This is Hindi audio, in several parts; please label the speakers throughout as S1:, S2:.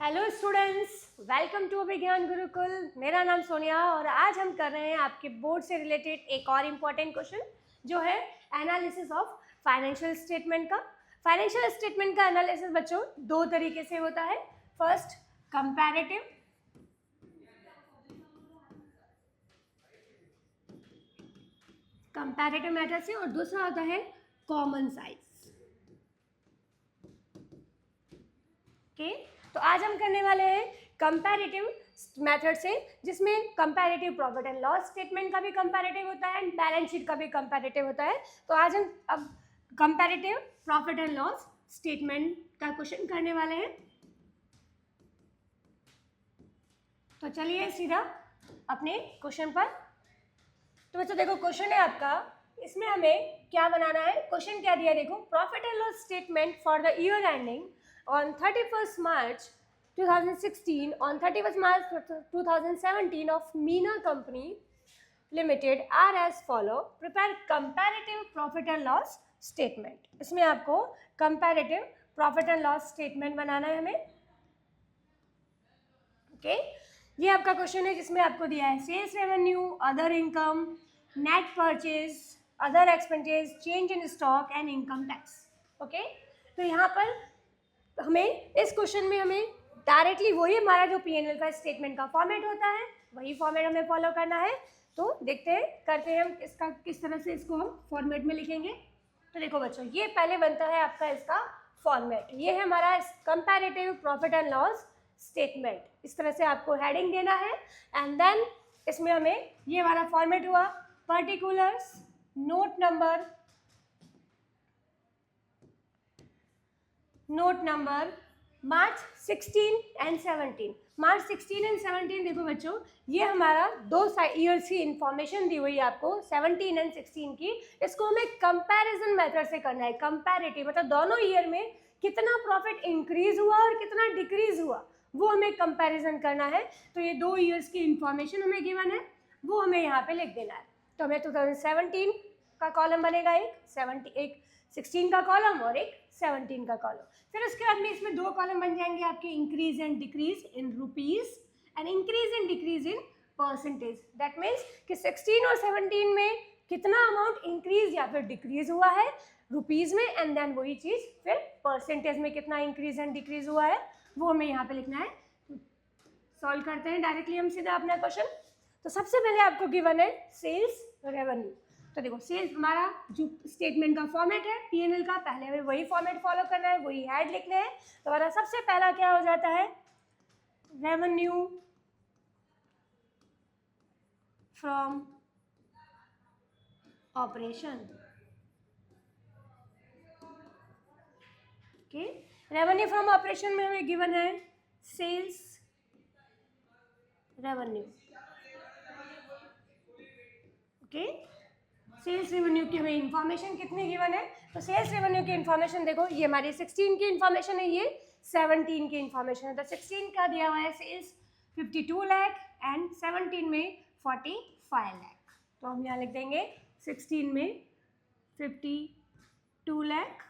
S1: हेलो स्टूडेंट्स, वेलकम टू विज्ञान गुरुकुल। मेरा नाम सोनिया और आज हम कर रहे हैं आपके बोर्ड से रिलेटेड एक और इम्पॉर्टेंट क्वेश्चन जो है एनालिसिस ऑफ फाइनेंशियल स्टेटमेंट का। फाइनेंशियल स्टेटमेंट का एनालिसिस बच्चों दो तरीके से होता है। फर्स्ट कंपैरेटिव, कंपैरेटिव मेथड से, और दूसरा होता है कॉमन साइज। ओके, तो आज हम करने वाले हैं कंपैरेटिव मेथड से, जिसमें comparative profit and loss statement का भी कंपैरेटिव होता है एंड बैलेंस शीट का भी कंपैरेटिव होता है। तो आज हम अब comparative profit and loss statement का क्वेश्चन करने वाले हैं। तो चलिए सीधा अपने क्वेश्चन पर। तो बच्चों देखो, क्वेश्चन है आपका, इसमें हमें क्या बनाना है। क्वेश्चन क्या दिया, देखो, profit and loss statement for the year ending on 31st March 2016 on 31st March 2017 of Meena Company Limited are as follow. Prepare comparative profit and loss statement. इसमें आपको comparative profit and loss statement बनाना है हमें। ओके, ये आपका क्वेश्चन है जिसमें आपको दिया है sales revenue, other income, net purchase, other expenses, change in stock and income tax. Okay, तो यहाँ पर हमें इस क्वेश्चन में हमें डायरेक्टली वही हमारा जो पीएनएल का स्टेटमेंट का फॉर्मेट होता है वही फॉर्मेट हमें फॉलो करना है। तो देखते हैं, करते हैं हम इसका किस तरह से इसको हम फॉर्मेट में लिखेंगे। तो देखो बच्चों, ये पहले बनता है आपका इसका फॉर्मेट। ये है हमारा comparative profit and loss statement. इस तरह से आपको हेडिंग देना है एंड देन इसमें हमें ये हमारा फॉर्मेट हुआ। Particulars, note number March 16 and 17। March 16 and 17 देखो बच्चों, ये हमारा दो ईयर्स की इंफॉर्मेशन दी हुई है आपको 17 एंड 16 की। इसको हमें कंपैरिजन मेथड से करना है। कंपैरेटिव मतलब दोनों ईयर में कितना प्रॉफिट इंक्रीज हुआ और कितना डिक्रीज हुआ, वो हमें कंपैरिजन करना है। तो ये दो ईयर्स की इंफॉर्मेशन हमें गिवन है, वो हमें यहाँ पे लिख देना है। तो हमें 2017 का कॉलम बनेगा, एक 16 का कॉलम और एक 17 का कॉलम। फिर उसके बाद में इसमें दो कॉलम बन जाएंगे आपके, increase and decrease in rupees and increase and decrease in percentage. That means कि 16 और 17 में कितना अमाउंट इंक्रीज या फिर डिक्रीज हुआ है रुपीज में, एंड देन वही चीज फिर परसेंटेज में कितना इंक्रीज एंड डिक्रीज हुआ है वो हमें यहाँ पे लिखना है। सॉल्व करते हैं डायरेक्टली हम सीधा अपना क्वेश्चन। तो सबसे पहले आपको गिवन है सेल्स रेवेन्यू। तो देखो, सेल्स हमारा जो स्टेटमेंट का फॉर्मेट है पीएनएल का, पहले हमें वही फॉर्मेट फॉलो करना है, वही हेड लिखने हैं। तो हमारा सबसे पहला क्या हो जाता है, revenue from operation. Okay, revenue from operation में हमें गिवन है sales revenue. Okay, sales revenue की हमें इंफॉर्मेशन कितनी गिवन है। तो सेल्स रेवेन्यू की इंफॉर्मेशन देखो, ये हमारी 16 की इंफॉर्मेशन है, ये 17 की इंफॉर्मेशन है। तो 16 का दिया हुआ है सेल्स 52 लाख एंड 17 में 45 लाख। तो हम यहाँ लिख देंगे 16 में 52 लाख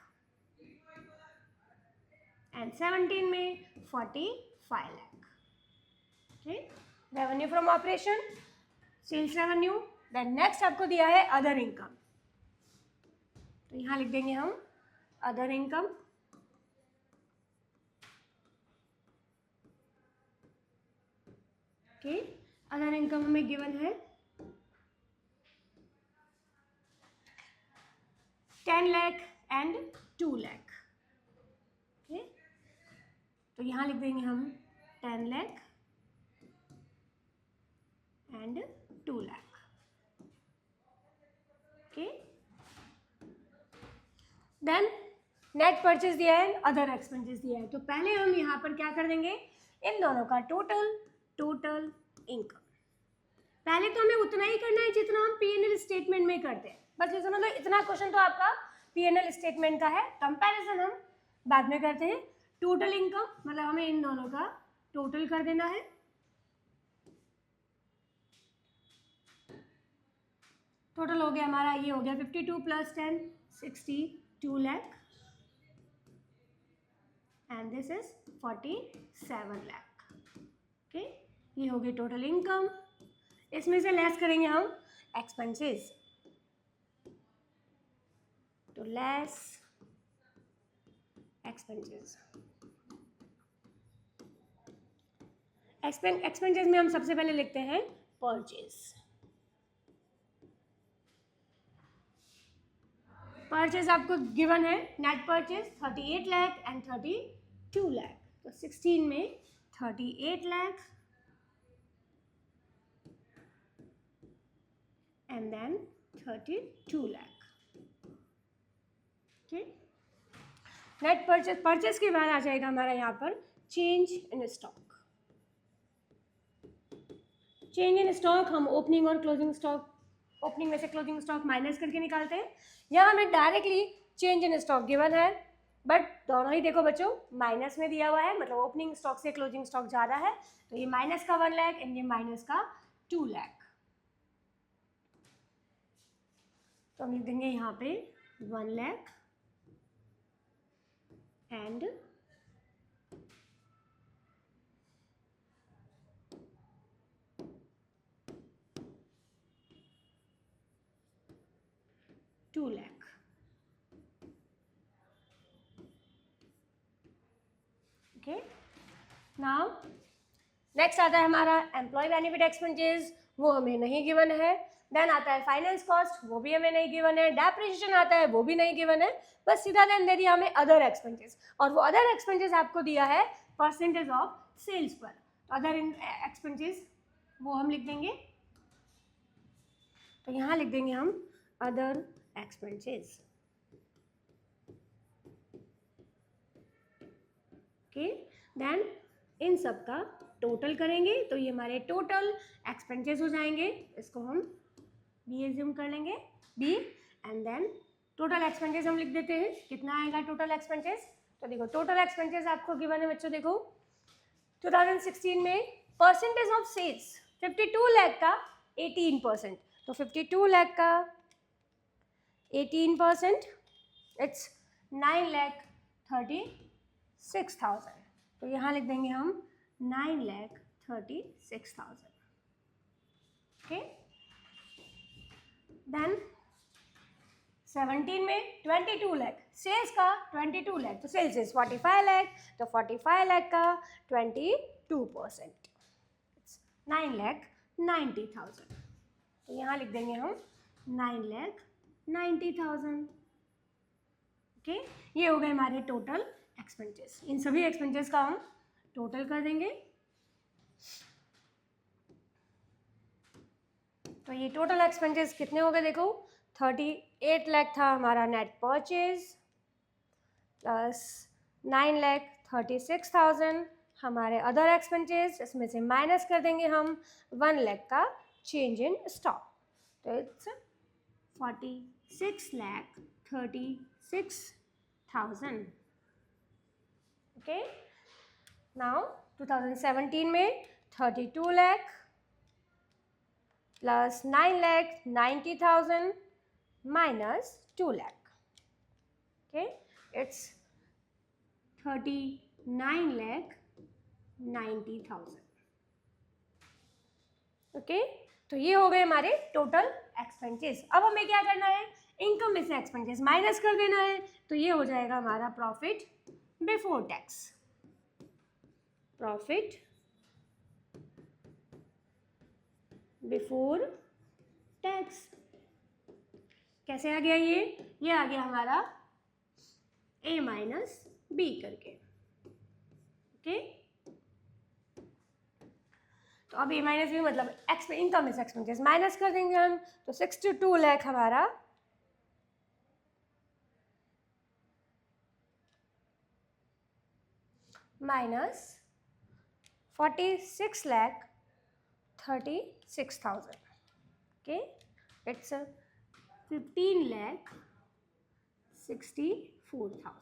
S1: एंड 17 में 45 लाख। ठीक, revenue from operation, sales revenue. Then next आपको दिया है अदर इनकम। तो यहाँ लिख देंगे हम other income. Okay, other income हमें गिवन है 10 लाख एंड 2 लाख। ओके, तो यहाँ लिख देंगे हम 10 lakh and 2 lakh. Okay, then net purchase दिया है, अदर एक्सपेंसेस दिया है। तो पहले हम यहाँ पर क्या कर देंगे, इन दोनों का टोटल इनकम। पहले तो हमें उतना ही करना है जितना हम पीएनएल स्टेटमेंट में करते हैं। बस ये समझ लो, इतना क्वेश्चन तो आपका पीएनएल स्टेटमेंट का है। कंपैरिजन हम बाद में करते हैं। टोटल इनकम मतलब हमें इन दोनों का टोटल कर देना है। टोटल हो गया हमारा, ये हो गया 52 + 10 62 lakh and this is 47 lakh. Okay, ये हो गई टोटल इनकम। इसमें से लेस करेंगे हम एक्सपेंसेस, तो लेस एक्सपेंसेस। एक्सपेंसेस में हम सबसे पहले लिखते हैं परचेज। परचेज आपको गिवन है net purchase 38 lakh and 32 lakh, तो 16 में 38 lakh and then 32 lakh. Okay, net purchase के बाद आ जाएगा हमारा यहाँ पर change in stock. Change in stock हम ओपनिंग और क्लोजिंग स्टॉक, ओपनिंग में से क्लोजिंग स्टॉक माइनस करके निकालते हैं। यहाँ हमें directly change in stock given है, बट दोनों ही देखो बच्चों माइनस में दिया हुआ है, मतलब ओपनिंग स्टॉक से क्लोजिंग स्टॉक ज़्यादा है, तो ये माइनस का 1 लाख एंड ये माइनस का 2 लाख। तो हम लिख देंगे यहाँ पे 1 lakh and 2 lakh. Okay, now next आता है हमारा एम्प्लॉय बेनिफिट एक्सपेंसेस, वो हमें नहीं गिवन है। देन आता है फाइनेंस कॉस्ट, वो भी हमें नहीं गिवन है। डेप्रिसिएशन आता है, वो भी नहीं गिवन है। बस सीधा देन दे दिया हमें अदर एक्सपेंसेस, और वो अदर एक्सपेंसेस आपको दिया है परसेंटेज ऑफ सेल्स पर। अदर एक्सपेंसेस वो हम लिख देंगे, तो यहाँ लिख देंगे हम other expenses. Okay, then in सब का टोटल करेंगे, तो ये हमारे टोटल एक्सपेंसेस हो जाएंगे। इसको हम बी एज्यूम कर लेंगे, B, and then total expenses हम लिख देते हैं। कितना आएगा टोटल एक्सपेंसेस? तो देखो टोटल एक्सपेंसेस आपको गिवन है बच्चों, देखो 2016 में परसेंटेज ऑफ सेल्स 52 लाख का 18%, तो 52 लाख का 18% इट्स 9,36,000। तो यहाँ लिख देंगे हम 9,36,000। ओके, देन 17 में 22 लाख, सेल्स का 22 लाख, तो सेल्स इज 45 लाख, तो 45 लाख का 22% 9,90,000। तो यहाँ लिख देंगे हम 9,90,000। ओके, ये हो गए हमारे टोटल एक्सपेंसेस। इन सभी एक्सपेंसेस का हम टोटल कर देंगे। तो ये टोटल एक्सपेंसेस कितने हो गए? देखो 38 लाख था हमारा नेट परचेज, प्लस 9,36,000 हमारे अदर एक्सपेंसेस, इसमें से माइनस कर देंगे हम 1 लाख का चेंज इन स्टॉक, तो इट्स 46,36,000। ओके, नाउ 2017 में 32 lakh plus 9,90,000 minus 2 lakh. Okay, it's 39,90,000. Okay, तो ये हो गए हमारे टोटल एक्सपेंसेस। अब हमें क्या करना है? इनकम में से एक्सपेंसेस माइनस कर देना है, तो ये हो जाएगा हमारा profit before tax. Profit before tax कैसे आ गया? ये आ गया हमारा A माइनस बी करके। ओके, तो अब A माइनस बी मतलब इनकम में से एक्सपेंसेस माइनस कर देंगे हम, तो 62 लाख हमारा minus 46,36,000. Okay, it's 15,64,000.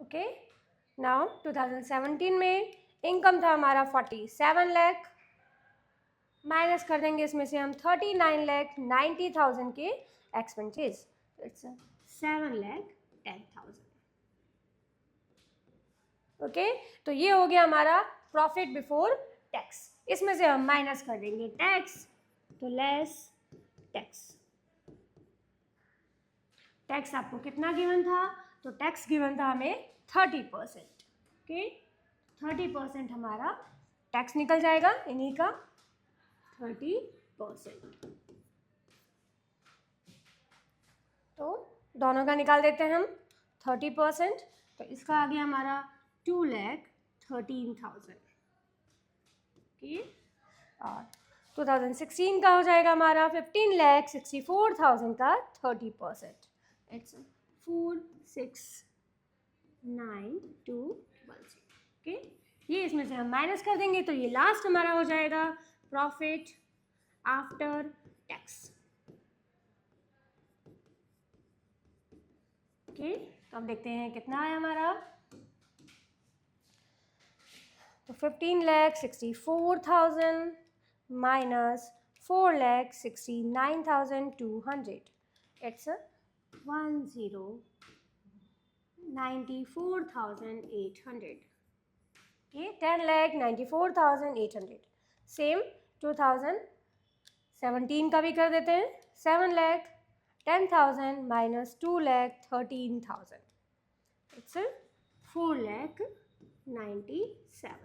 S1: Okay, now 2017 में इनकम था हमारा 47 लाख, माइनस कर देंगे इसमें से हम 39,90,000 के एक्सपेंसेस, इट्स 7,10,000. ओके तो ये हो गया हमारा प्रॉफिट बिफोर टैक्स। इसमें से हम माइनस कर देंगे टैक्स, तो लेस टैक्स। टैक्स आपको कितना गिवन था? तो टैक्स गिवन था हमें 30%। ओके 30% हमारा टैक्स निकल जाएगा इन्हीं का 30%। तो दोनों का निकाल देते हैं हम 30%। तो इसका आ गया हमारा 2,13,000। ओके और 2016 का हो जाएगा हमारा 15,64,000 का 30%। इट्स 469,210। ओके ये इसमें से हम माइनस कर देंगे तो ये लास्ट हमारा हो जाएगा प्रॉफिट आफ्टर टैक्स। ओके तो हम देखते हैं कितना है हमारा। तो 15,64,000 minus 4,69,200. It's 10,94,800. Okay, 10,94,800. सेम 2017 का भी कर देते हैं। 7,10,000 minus 2,13,000. It's 4,97,000।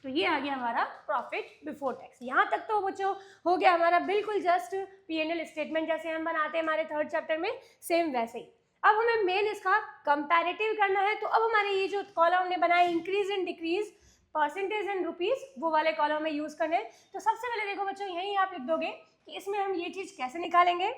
S1: तो ये आ गया हमारा प्रॉफिट बिफोर टैक्स। यहाँ तक तो बच्चों हो गया हमारा बिल्कुल जस्ट P&L स्टेटमेंट जैसे हम बनाते हैं हमारे थर्ड चैप्टर में, सेम वैसे ही। अब हमें मेन इसका कंपैरेटिव करना है। तो अब हमारे ये जो कॉलम हमने बनाए increase and decrease, percentage and rupees, वो वाले कॉलम में यूज करने। तो सबसे पहले देखो बच्चों यहीं आप लिख दोगे कि इसमें हम ये चीज कैसे निकालेंगे।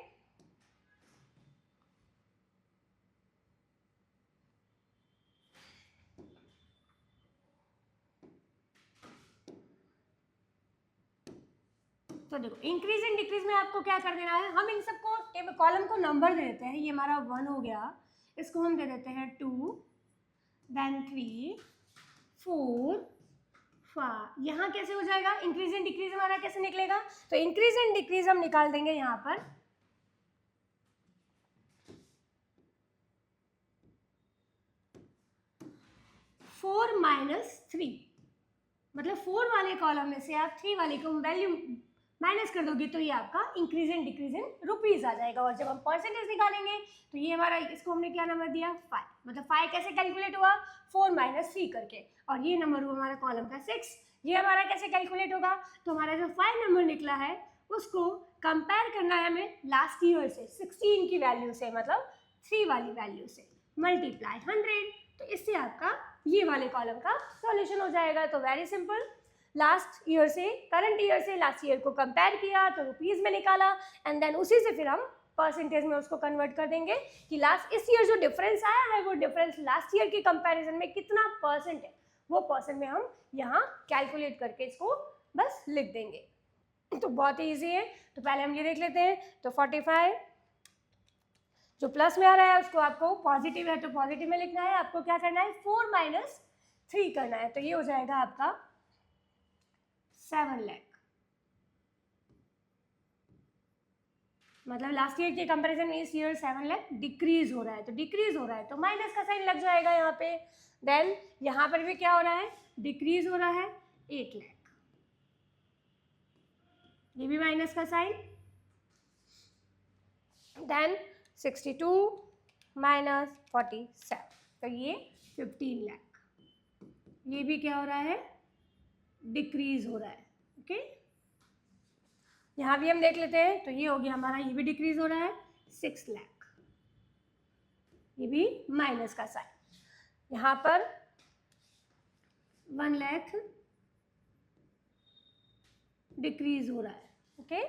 S1: तो देखो इंक्रीज एंड डिक्रीज में आपको क्या कर देना है, हम इन सबको कॉलम को नंबर दे देते हैं। ये हमारा 1 हो गया, इसको हम दे देते हैं 2, देन 3, 4, 5। यहाँ कैसे हो जाएगा इंक्रीज एंड डिक्रीज हमारा कैसे निकलेगा? तो इंक्रीज एंड डिक्रीज हम निकाल देंगे यहाँ पर 4 माइनस 3, मतलब 4 वाले कॉलम में से आप 3 वाले को वैल्यू माइनस कर दोगे तो ये आपका increase and decrease in rupees आ जाएगा। और जब हम परसेंटेज निकालेंगे तो ये हमारा, इसको हमने क्या नंबर दिया 5, मतलब 5 कैसे कैलकुलेट हुआ 4 माइनस 3 करके, और ये नंबर हुआ हमारा कॉलम का 6। ये हमारा कैसे कैलकुलेट होगा? तो हमारा जो 5 नंबर निकला है उसको कंपेयर करना है हमें लास्ट ईयर से 16 की वैल्यू से, मतलब 3 वाली वैल्यू से, मल्टीप्लाई 100। तो इससे आपका ये वाले कॉलम का सॉल्यूशन हो जाएगा। तो वेरी सिंपल, लास्ट ईयर से करंट ईयर से लास्ट ईयर को कंपेयर किया तो रुपीज़ में निकाला, एंड देन उसी से फिर हम परसेंटेज में उसको कन्वर्ट कर देंगे कि लास्ट इस ईयर जो डिफरेंस आया है वो डिफरेंस लास्ट ईयर की कंपैरिजन में कितना परसेंट है, वो परसेंट में हम यहाँ कैलकुलेट करके इसको बस लिख देंगे। तो बहुत ही ईजी है। तो पहले हम ये देख लेते हैं। तो 45 जो प्लस में आ रहा है उसको आपको पॉजिटिव है तो पॉजिटिव में लिखना है, आपको क्या करना है 4 माइनस 3 करना है। तो ये हो जाएगा आपका 7 लाख, मतलब लास्ट ईयर के कंपैरिजन में इस ईयर 7 लाख डिक्रीज हो रहा है। तो डिक्रीज हो रहा है तो माइनस का साइन लग जाएगा यहाँ पे। देन यहाँ पर भी क्या हो रहा है, डिक्रीज हो रहा है 8 लाख, ये भी माइनस का साइन। देन 62 माइनस 47, तो ये 15 लाख, ये भी क्या हो रहा है डिक्रीज हो रहा है। ओके यहाँ भी हम देख लेते हैं। तो ये हो गया हमारा, ये भी डिक्रीज हो रहा है 6 लाख, ये भी माइनस का साइन। यहाँ पर 1 लाख डिक्रीज हो रहा है। ओके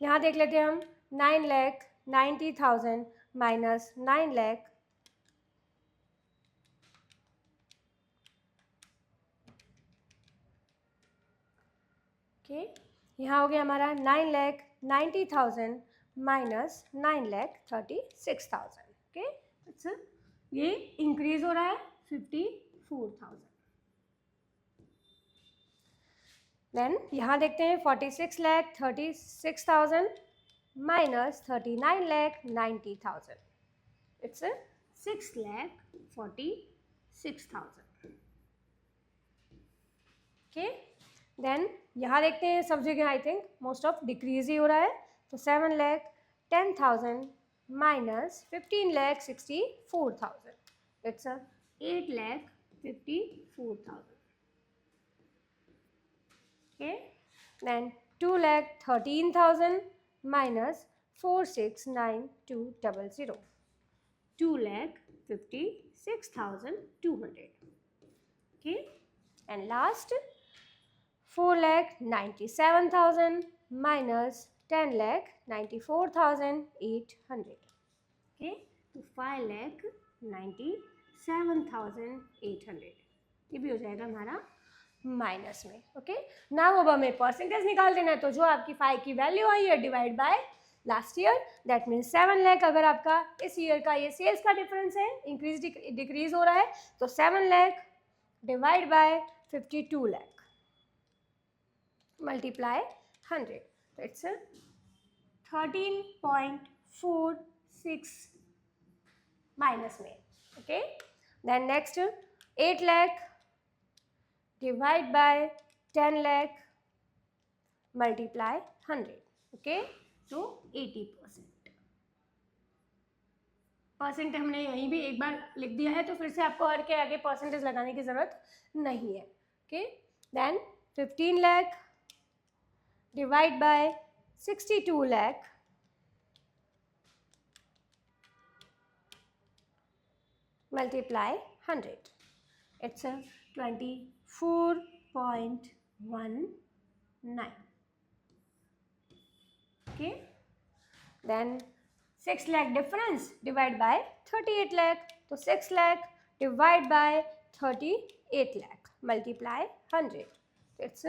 S1: यहाँ देख लेते हैं हम 9,90,000 माइनस 9 लाख, ओके यहाँ हो गया हमारा 9,90,000 माइनस 9,36,000। ओके अच्छा ये इंक्रीज हो रहा है 54,000। देन यहाँ देखते हैं 46,36,000 माइनस 39,90,000, इट्स 6,46,000. ओके, देन यहाँ देखते हैं सब जगह I think most of decrease ही हो रहा है, तो 7,10,000 minus 15,64,000, it's 8,54,000. Okay, then 2,13,000 minus 469,200, 2,56,200. Okay, and last 4,97,000 minus 10,94,800. Okay, तो 5,97,800 ये भी हो जाएगा हमारा माइनस में. ओके, नाउ अब हमें परसेंटेज निकाल देना है, तो जो आपकी 5 की वैल्यू आई है divide by last year, that means 7 lakh. अगर आपका इस ईयर का ये सेल्स का डिफरेंस है, इंक्रीज डिक्रीज हो रहा है, तो 7 lakh divide by 52 lakh multiply 100, तो इट्स 13.46 माइनस में. Okay, then next 8 lakh divide by 10 lakh multiply 100. Okay, तो 80%. परसेंट हमने यहीं भी एक बार लिख दिया है, तो फिर से आपको हर के आगे परसेंटेज लगाने की ज़रूरत नहीं है. Okay, then 15 lakh divide by 62 lakh multiply 100, it's 24.19. Okay, then 6 lakh difference divide by 38 lakh, तो 6 lakh divide by 38 lakh multiply 100, it's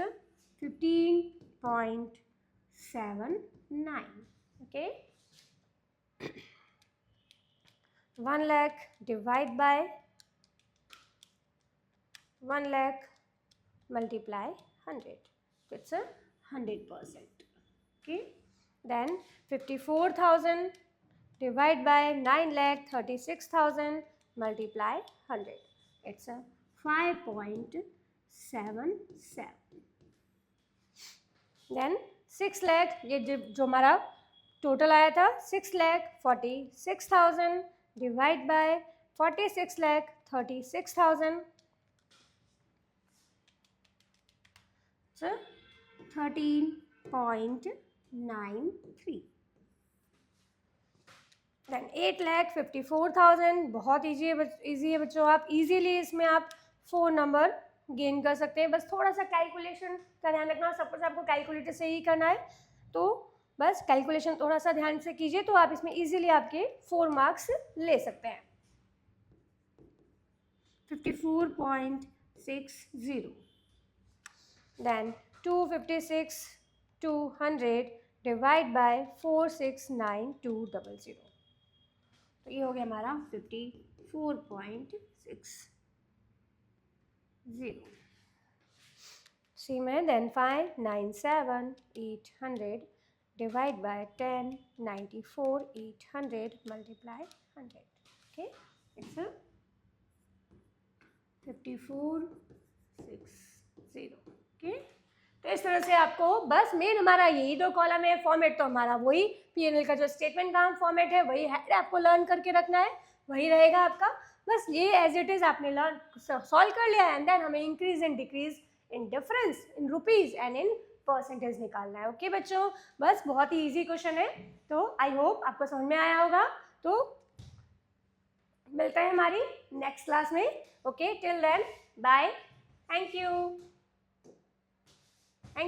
S1: 15.79. Okay, 1 lakh divide by 1 lakh multiply 100, it's 100%. Okay, then 54,000 divide by 9,36,000 multiply 100, it's 5.77. then 6 lakh, ये जो हमारा टोटल आया था 6,46,000 डिवाइड बाय 46,36,000, so 13.93. देन 8,54,000, बहुत ईजी है बच्चों, आप इजीली इसमें आप 4 नंबर गेन कर सकते हैं. बस थोड़ा सा कैलकुलेशन का ध्यान रखना. सपोज आपको कैलकुलेटर से ही करना है, तो बस कैलकुलेशन थोड़ा सा ध्यान से कीजिए, तो आप इसमें इजीली आपके 4 मार्क्स ले सकते हैं. 54.60. then 256,200 divide by 469,200, तो ये हो गया हमारा 54.60. सी में then 597,800 divide by 10,94,800 multiply 100. Okay, it's 54.60. Okay, तो इस तरह से आपको बस मेन हमारा यही 2 कॉलम है. फॉर्मेट तो हमारा वही पीएनएल का जो स्टेटमेंट का फॉर्मेट है वही है, आपको लर्न करके रखना है, वही रहेगा आपका. बस ये एज इट इज आपने लर्न सॉल्व कर लिया है, एंड देन हमें increase and decrease in difference in rupees and in percentage निकालना है. ओके बच्चों, बस बहुत ही इजी क्वेश्चन है, तो आई होप आपको समझ में आया होगा. तो मिलते हैं हमारी नेक्स्ट क्लास में. Okay, till then bye, thank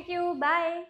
S1: you, bye.